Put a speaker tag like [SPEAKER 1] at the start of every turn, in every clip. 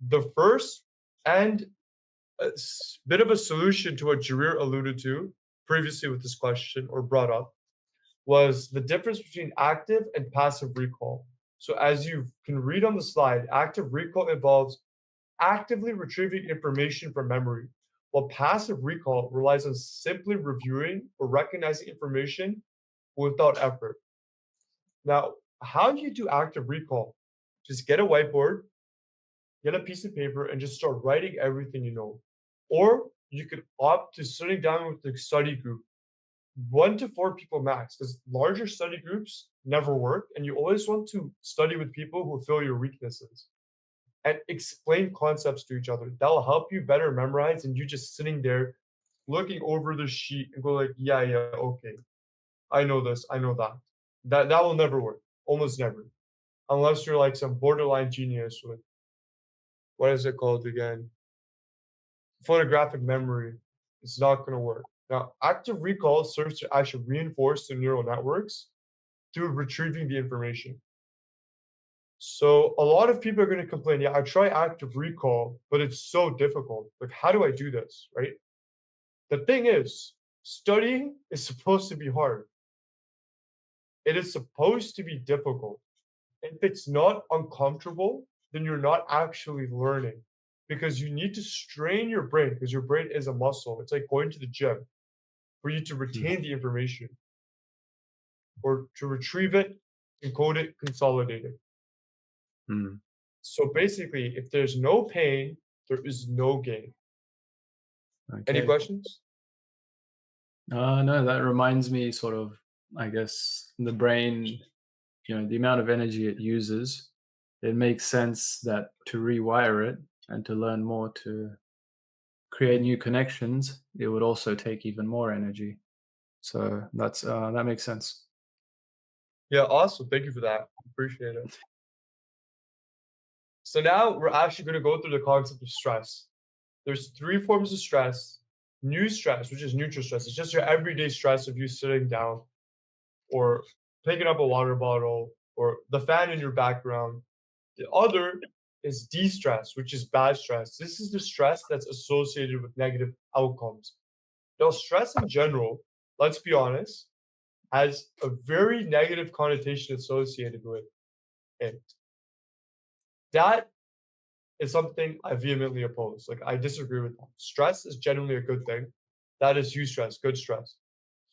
[SPEAKER 1] The first and bit of a solution to what Jareer alluded to previously with this question or brought up was the difference between active and passive recall. So, as you can read on the slide, active recall involves actively retrieving information from memory, while passive recall relies on simply reviewing or recognizing information without effort. Now, how do you do active recall? Just get a whiteboard, get a piece of paper, and just start writing everything you know. Or you could opt to sitting down with the study group, 1 to 4 people max, because larger study groups never work. And you always want to study with people who fill your weaknesses and explain concepts to each other. That'll help you better memorize and you just sitting there looking over the sheet and go like, yeah, yeah, okay. I know this, I know that. That will never work. Almost never. Unless you're like some borderline genius with what is it called again? Photographic memory. It's not gonna work. Now, active recall serves to actually reinforce the neural networks through retrieving the information. So a lot of people are going to complain, yeah, I try active recall, but it's so difficult. Like, how do I do this? Right? The thing is, studying is supposed to be hard. It is supposed to be difficult. If it's not uncomfortable, then you're not actually learning because you need to strain your brain because your brain is a muscle. It's like going to the gym for you to
[SPEAKER 2] Mm.
[SPEAKER 1] retain the information or to retrieve it, encode it, consolidate it.
[SPEAKER 2] Mm.
[SPEAKER 1] So basically, if there's no pain, there is no gain. Any
[SPEAKER 2] Okay.
[SPEAKER 1] questions?
[SPEAKER 2] No, that reminds me sort of, I guess, the brain, the amount of energy it uses, it makes sense that to rewire it and to learn more to create new connections, it would also take even more energy. So that makes sense.
[SPEAKER 1] Yeah, awesome. Thank you for that. Appreciate it. So now we're actually going to go through the concept of stress. There's 3 forms of stress. New stress, which is neutral stress. It's just your everyday stress of you sitting down or picking up a water bottle or the fan in your background. The other is de-stress, which is bad stress. This is the stress that's associated with negative outcomes. Now, stress in general, let's be honest, has a very negative connotation associated with it. That is something I vehemently oppose. Like, I disagree with that. Stress is generally a good thing. That is eustress, good stress.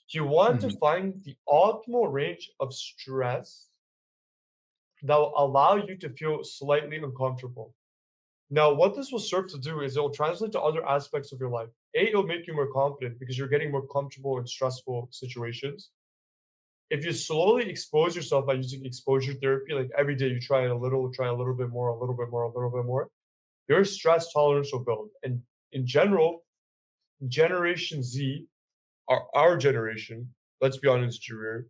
[SPEAKER 1] You want to
[SPEAKER 2] Mhm.
[SPEAKER 1] find the optimal range of stress that will allow you to feel slightly uncomfortable. Now, what this will serve to do is it will translate to other aspects of your life. A, it'll make you more confident because you're getting more comfortable in stressful situations. If you slowly expose yourself by using exposure therapy, like every day you try a little bit more, a little bit more, a little bit more, your stress tolerance will build. And in general, Generation Z, our generation, let's be honest, Jareer,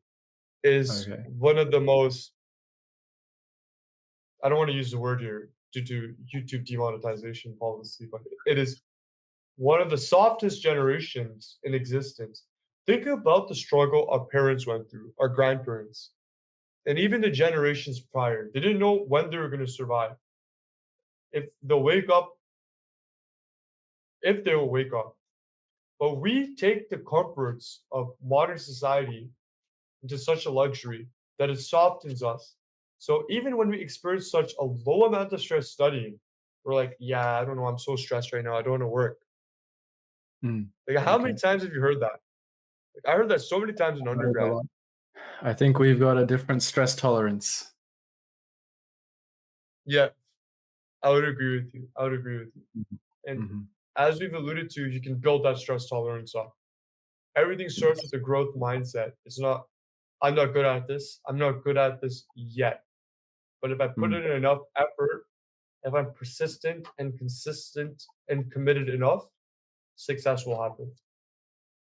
[SPEAKER 1] is
[SPEAKER 2] Okay.
[SPEAKER 1] one of the most, I don't want to use the word here due to YouTube demonetization policy, but it is one of the softest generations in existence. Think about the struggle our parents went through, our grandparents, and even the generations prior. They didn't know when they were going to survive. If they'll wake up, if they will wake up. But we take the comforts of modern society into such a luxury that it softens us. So even when we experience such a low amount of stress studying, we're like, yeah, I don't know, I'm so stressed right now. I don't want to work.
[SPEAKER 2] Mm.
[SPEAKER 1] Like, how many
[SPEAKER 2] Okay.
[SPEAKER 1] times have you heard that? Like, I heard that so many times in
[SPEAKER 2] I heard a
[SPEAKER 1] undergrad.
[SPEAKER 2] lot. I think we've got a different stress tolerance.
[SPEAKER 1] Yeah, I would agree with you. I would agree with you.
[SPEAKER 2] Mhm.
[SPEAKER 1] And
[SPEAKER 2] Mhm.
[SPEAKER 1] as we've alluded to, you can build that stress tolerance up. Everything starts with
[SPEAKER 2] Yes.
[SPEAKER 1] a growth mindset. It's not, I'm not good at this. I'm not good at this yet. But if I put
[SPEAKER 2] Mm.
[SPEAKER 1] in enough effort, if I'm persistent and consistent and committed enough, success will happen.